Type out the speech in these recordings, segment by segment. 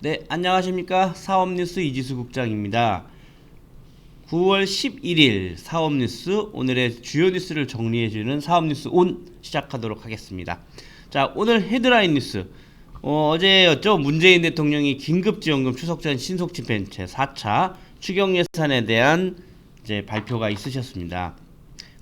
네, 안녕하십니까. 사업뉴스 이지수 국장입니다. 9월 11일 사업뉴스, 오늘의 주요 뉴스를 정리해주는 사업뉴스 온 시작하도록 하겠습니다. 자, 오늘 헤드라인 뉴스. 어제였죠. 문재인 대통령이 긴급지원금 추석 전 신속 집행 제4차 추경 예산에 대한 이제 발표가 있으셨습니다.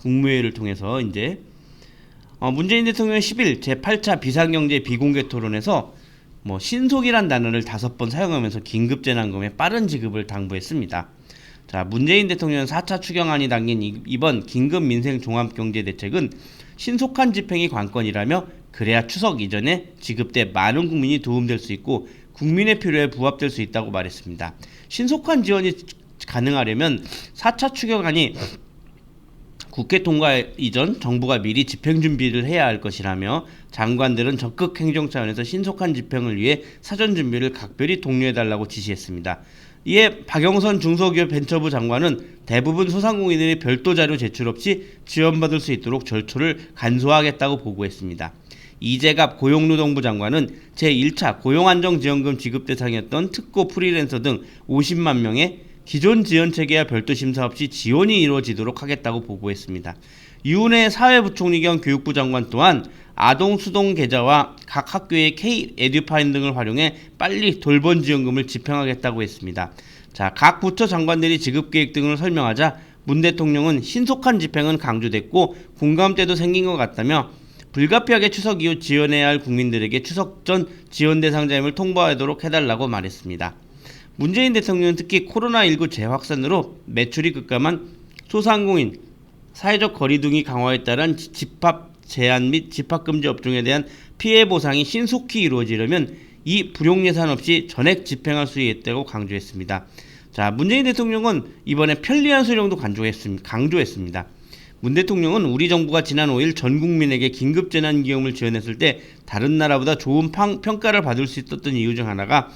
국무회의를 통해서 문재인 대통령이 10일 제8차 비상경제 비공개 토론에서 신속이란 단어를 5번 사용하면서 긴급재난금의 빠른 지급을 당부했습니다. 자, 문재인 대통령 4차 추경안이 담긴 이번 긴급민생종합경제대책은 신속한 집행이 관건이라며 그래야 추석 이전에 지급 때 많은 국민이 도움될 수 있고 국민의 필요에 부합될 수 있다고 말했습니다. 신속한 지원이 가능하려면 4차 추경안이 국회 통과 이전 정부가 미리 집행 준비를 해야 할 것이라며 장관들은 적극 행정 차원에서 신속한 집행을 위해 사전 준비를 각별히 독려해달라고 지시했습니다. 이에 박영선 중소기업벤처부 장관은 대부분 소상공인들이 별도 자료 제출 없이 지원받을 수 있도록 절차를 간소화하겠다고 보고했습니다. 이재갑 고용노동부 장관은 제1차 고용안정지원금 지급 대상이었던 특고 프리랜서 등 50만 명의 기존 지원체계와 별도 심사 없이 지원이 이루어지도록 하겠다고 보고했습니다. 유은혜 사회부총리 겸 교육부 장관 또한 아동 수동 계좌와 각 학교의 K-에듀파인 등을 활용해 빨리 돌봄 지원금을 집행하겠다고 했습니다. 자, 각 부처 장관들이 지급 계획 등을 설명하자 문 대통령은 신속한 집행은 강조됐고 공감대도 생긴 것 같다며 불가피하게 추석 이후 지원해야 할 국민들에게 추석 전 지원 대상자임을 통보하도록 해달라고 말했습니다. 문재인 대통령은 특히 코로나19 재확산으로 매출이 급감한 소상공인, 사회적 거리 등이 강화에 따른 집합 제한 및 집합금지 업종에 대한 피해 보상이 신속히 이루어지려면 이 불용 예산 없이 전액 집행할 수 있다고 강조했습니다. 자, 문재인 대통령은 이번에 편리한 수령도 강조했습니다. 문 대통령은 우리 정부가 지난 5일 전 국민에게 긴급재난기금을 지원했을 때 다른 나라보다 좋은 평가를 받을 수 있었던 이유 중 하나가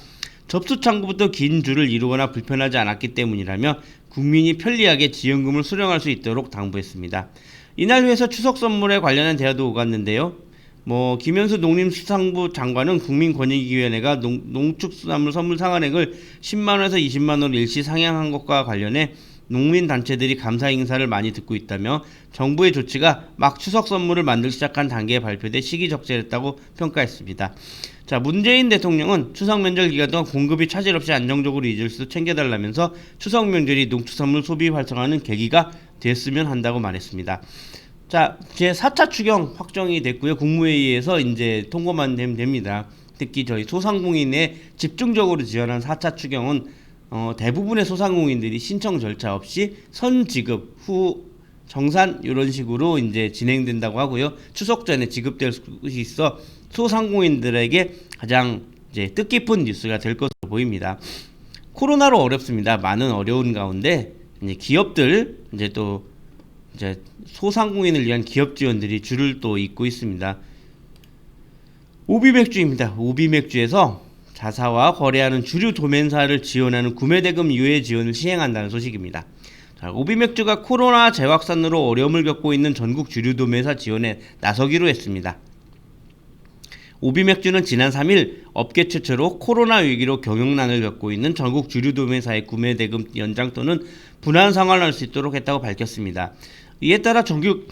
접수 창구부터 긴 줄을 이루거나 불편하지 않았기 때문이라며 국민이 편리하게 지원금을 수령할 수 있도록 당부했습니다. 이날 회에서 추석 선물에 관련한 대화도 오갔는데요. 김현수 농림수산부 장관은 국민권익위원회가 농축수산물 선물 상한액을 10만원에서 20만원으로 일시 상향한 것과 관련해 농민단체들이 감사 인사를 많이 듣고 있다며 정부의 조치가 막 추석 선물을 만들기 시작한 단계에 발표돼 시기적절했다고 평가했습니다. 자, 문재인 대통령은 추석 명절 기간 동안 공급이 차질 없이 안정적으로 이어질 수 챙겨달라면서 추석 명절이 농축산물 소비 활성화하는 계기가 됐으면 한다고 말했습니다. 자, 제4차 추경 확정이 됐고요. 국무회의에서 이제 통과만 되면 됩니다. 특히 저희 소상공인에 집중적으로 지원한 4차 추경은 대부분의 소상공인들이 신청 절차 없이 선지급 후 정산 이런 식으로 이제 진행된다고 하고요. 추석 전에 지급될 수 있어 소상공인들에게 가장 이제 뜻깊은 뉴스가 될 것으로 보입니다. 코로나로 어렵습니다. 많은 어려운 가운데 이제 기업들 이제 소상공인을 위한 기업 지원들이 줄을 또 잇고 있습니다. 오비맥주입니다. 오비맥주에서 자사와 거래하는 주류 도매사를 지원하는 구매대금 유예 지원을 시행한다는 소식입니다. 자, 오비맥주가 코로나 재확산으로 어려움을 겪고 있는 전국 주류 도매사 지원에 나서기로 했습니다. 오비맥주는 지난 3일 업계 최초로 코로나 위기로 경영난을 겪고 있는 전국 주류 도매사의 구매대금 연장 또는 분할 상환을 할 수 있도록 했다고 밝혔습니다. 이에 따라 전국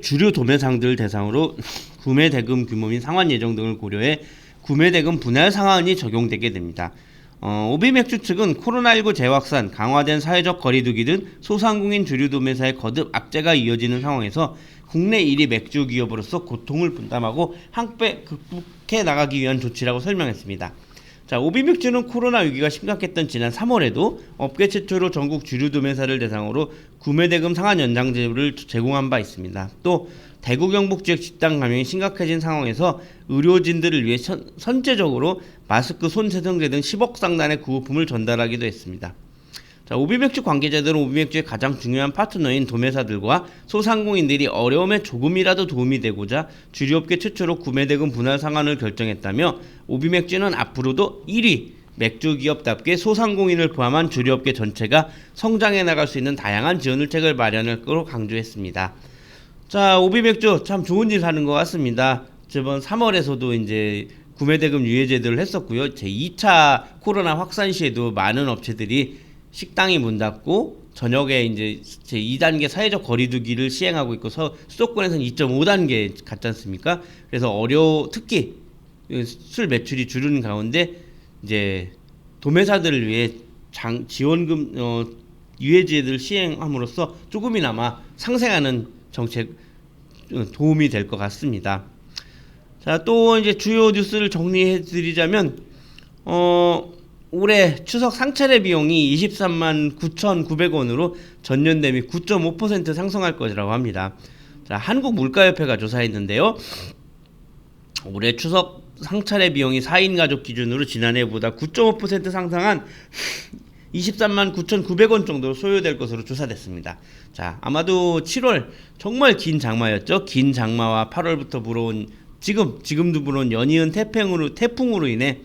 주류 도매상들 대상으로 구매대금 규모 및 상환 예정 등을 고려해 구매대금 분할 상환이 적용되게 됩니다. 오비맥주 측은 코로나19 재확산, 강화된 사회적 거리두기 등 소상공인 주류 도매사의 거듭 악재가 이어지는 상황에서 국내 1위 맥주 기업으로서 고통을 분담하고 한배 극복해 나가기 위한 조치라고 설명했습니다. 자, 오비맥주는 코로나 위기가 심각했던 지난 3월에도 업계 최초로 전국 주류 도매사를 대상으로 구매대금 상환 연장제를 제공한 바 있습니다. 또 대구 경북 지역 집단 감염이 심각해진 상황에서 의료진들을 위해 선제적으로 마스크, 손 세정제 등 10억 상당의 구호품을 전달하기도 했습니다. 자, 오비맥주 관계자들은 오비맥주의 가장 중요한 파트너인 도매사들과 소상공인들이 어려움에 조금이라도 도움이 되고자 주류업계 최초로 구매대금 분할 상환을 결정했다며 오비맥주는 앞으로도 1위 맥주기업답게 소상공인을 포함한 주류업계 전체가 성장해 나갈 수 있는 다양한 지원책을 마련할 것으로 강조했습니다. 자, 오비맥주 참 좋은 일 하는 것 같습니다. 저번 3월에서도 이제 구매 대금 유예 제도를 했었고요. 제 2차 코로나 확산 시에도 많은 업체들이 식당이 문 닫고 저녁에 이제 제 2단계 사회적 거리두기를 시행하고 있고 수도권에서는 2.5단계 갔지 않습니까? 그래서 특히 술 매출이 줄은 가운데 이제 도매사들을 위해 지원금 유예제도를 시행함으로써 조금이나마 상생하는 정책 도움이 될 것 같습니다. 자, 또 이제 주요 뉴스를 정리해 드리자면 올해 추석 상차례 비용이 23만 9,900원으로 전년 대비 9.5% 상승할 것이라고 합니다. 자, 한국물가협회가 조사했는데요. 올해 추석 상차례 비용이 4인 가족 기준으로 지난해보다 9.5% 상승한 23만 9,900원 정도로 소요될 것으로 조사됐습니다. 자, 아마도 7월 정말 긴 장마였죠. 긴 장마와 8월부터 불어온 지금도 불어온 연이은 태풍으로 인해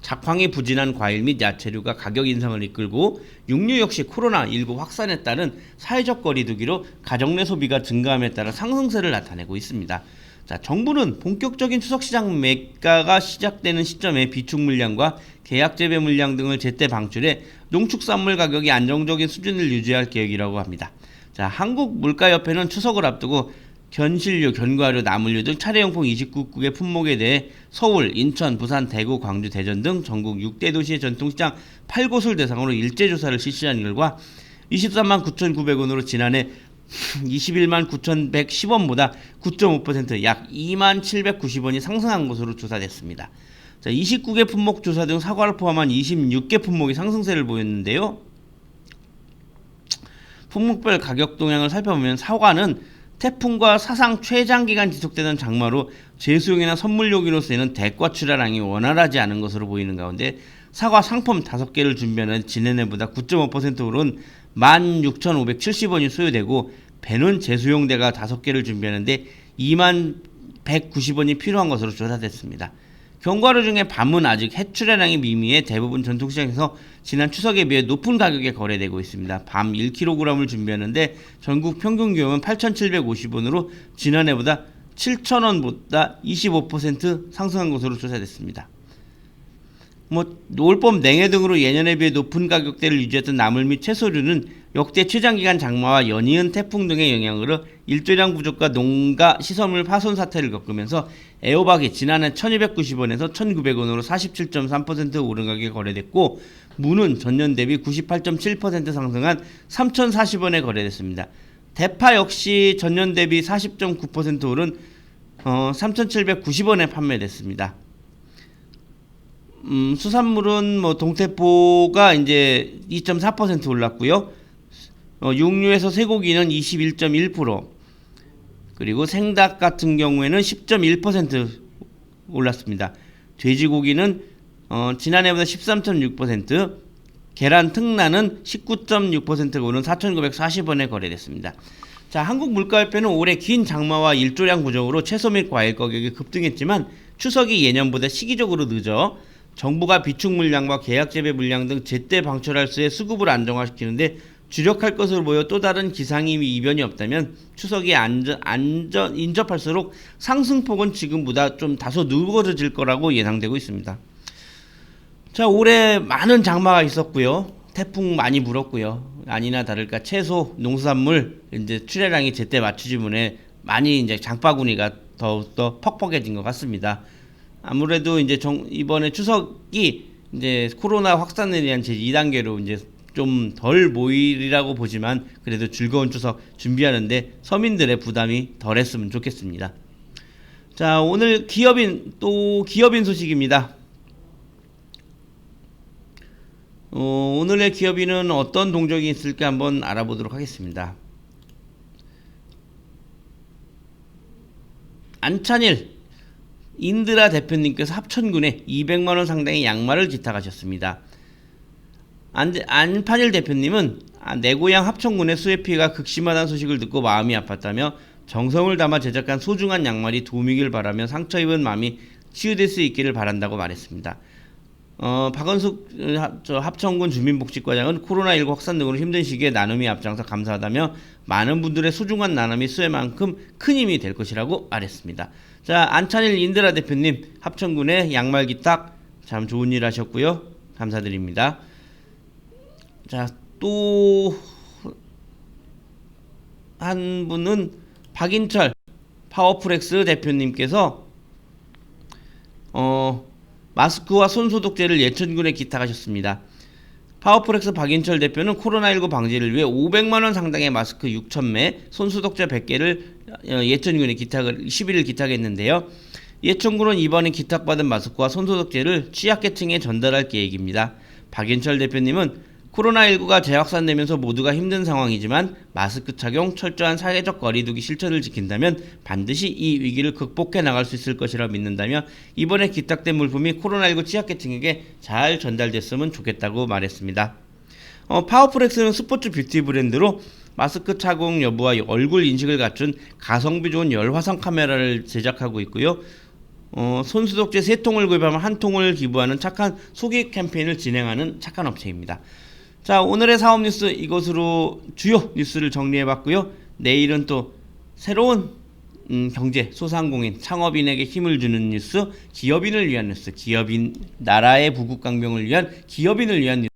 작황이 부진한 과일 및 야채류가 가격 인상을 이끌고 육류 역시 코로나19 확산에 따른 사회적 거리두기로 가정 내 소비가 증가함에 따라 상승세를 나타내고 있습니다. 자, 정부는 본격적인 추석시장 매가가 시작되는 시점에 비축 물량과 계약 재배 물량 등을 제때 방출해 농축산물 가격이 안정적인 수준을 유지할 계획이라고 합니다. 자, 한국물가협회는 추석을 앞두고 견실류, 견과류, 나물류 등 차례용품 29국의 품목에 대해 서울, 인천, 부산, 대구, 광주, 대전 등 전국 6대 도시의 전통시장 8곳을 대상으로 일제조사를 실시한 결과 23만 9,900원으로 지난해 21만 9,110원보다 9.5% 약 2만 790원이 상승한 것으로 조사됐습니다. 자, 29개 품목 조사 등 사과를 포함한 26개 품목이 상승세를 보였는데요. 품목별 가격 동향을 살펴보면 사과는 태풍과 사상 최장기간 지속되는 장마로 제수용이나 선물용으로 쓰이는 대과 출하량이 원활하지 않은 것으로 보이는 가운데 사과 상품 5개를 준비하는 지난해보다 9.5% 오른 16,570원이 소요되고 배는 제수용 대가 5개를 준비하는데 2만 190원이 필요한 것으로 조사됐습니다. 견과류 중에 밤은 아직 해출하량이 미미해 대부분 전통시장에서 지난 추석에 비해 높은 가격에 거래되고 있습니다. 밤 1kg을 준비하는데 전국 평균 기업은 8,750원으로 지난해보다 7,000원보다 25% 상승한 것으로 조사됐습니다. 올봄 냉해 등으로 예년에 비해 높은 가격대를 유지했던 나물 및 채소류는 역대 최장기간 장마와 연이은 태풍 등의 영향으로 일조량 부족과 농가 시설물 파손 사태를 겪으면서 애호박이 지난해 1,290원에서 1,900원으로 47.3% 오른 가격에 거래됐고 무는 전년 대비 98.7% 상승한 3,040원에 거래됐습니다. 대파 역시 전년 대비 40.9% 오른 3,790원에 판매됐습니다. 수산물은 동태포가 이제 2.4% 올랐고요. 육류에서 쇠고기는 21.1%, 그리고 생닭 같은 경우에는 10.1% 올랐습니다. 돼지고기는 지난해보다 13.6%, 계란 특란은 19.6%가 오른 4,940원에 거래됐습니다. 자, 한국물가협회는 올해 긴 장마와 일조량 부족으로 채소 및 과일 가격이 급등했지만 추석이 예년보다 시기적으로 늦어 정부가 비축 물량과 계약 재배 물량 등 제때 방출할 수의 수급을 안정화시키는데 주력할 것으로 보여 또 다른 기상이 이변이 없다면 추석이 인접할수록 상승폭은 지금보다 좀 다소 누그러질 거라고 예상되고 있습니다. 자, 올해 많은 장마가 있었고요. 태풍 많이 불었고요. 아니나 다를까 채소, 농수산물 이제 출하량이 제때 맞추지 못해 많이 이제 장바구니가 더욱더 퍽퍽해진 것 같습니다. 아무래도 이제 이번에 추석이 이제 코로나 확산에 대한 제 2단계로 이제 좀 덜 모이라고 보지만 그래도 즐거운 추석 준비하는데 서민들의 부담이 덜했으면 좋겠습니다. 자, 오늘 기업인 소식입니다. 오늘의 기업인은 어떤 동적이 있을까 한번 알아보도록 하겠습니다. 안찬일 인드라 대표님께서 합천군에 200만원 상당의 양말을 기탁하셨습니다. 안판일 대표님은 내 고향 합천군의 수해 피해가 극심하다는 소식을 듣고 마음이 아팠다며 정성을 담아 제작한 소중한 양말이 도움이길 바라며 상처 입은 마음이 치유될 수 있기를 바란다고 말했습니다. 박은숙 합천군 주민복지과장은 코로나19 확산 등으로 힘든 시기에 나눔이 앞장서 감사하다며 많은 분들의 소중한 나눔이 수해만큼 큰 힘이 될 것이라고 말했습니다. 자, 안찬일 인드라 대표님, 합천군의 양말 기탁 참 좋은 일 하셨고요. 감사드립니다. 자, 또 한 분은 박인철 파워풀엑스 대표님께서 마스크와 손소독제를 예천군에 기탁하셨습니다. 파워풀엑스 박인철 대표는 코로나19 방지를 위해 500만원 상당의 마스크 6,000매, 손소독제 100개를 예천군에 11일 기탁했는데요. 예천군은 이번에 기탁받은 마스크와 손소독제를 취약계층에 전달할 계획입니다. 박인철 대표님은 코로나19가 재확산되면서 모두가 힘든 상황이지만 마스크 착용, 철저한 사회적 거리두기 실천을 지킨다면 반드시 이 위기를 극복해 나갈 수 있을 것이라 믿는다며 이번에 기탁된 물품이 코로나19 취약계층에게 잘 전달됐으면 좋겠다고 말했습니다. 파워풀엑스는 스포츠 뷰티 브랜드로 마스크 착용 여부와 얼굴 인식을 갖춘 가성비 좋은 열화상 카메라를 제작하고 있고요. 손소독제 3통을 구입하면 1통을 기부하는 착한 소기 캠페인을 진행하는 착한 업체입니다. 자, 오늘의 사업 뉴스 이것으로 주요 뉴스를 정리해봤고요. 내일은 또 새로운 경제, 소상공인, 창업인에게 힘을 주는 뉴스, 기업인을 위한 뉴스, 나라의 부국강병을 위한 기업인을 위한 뉴스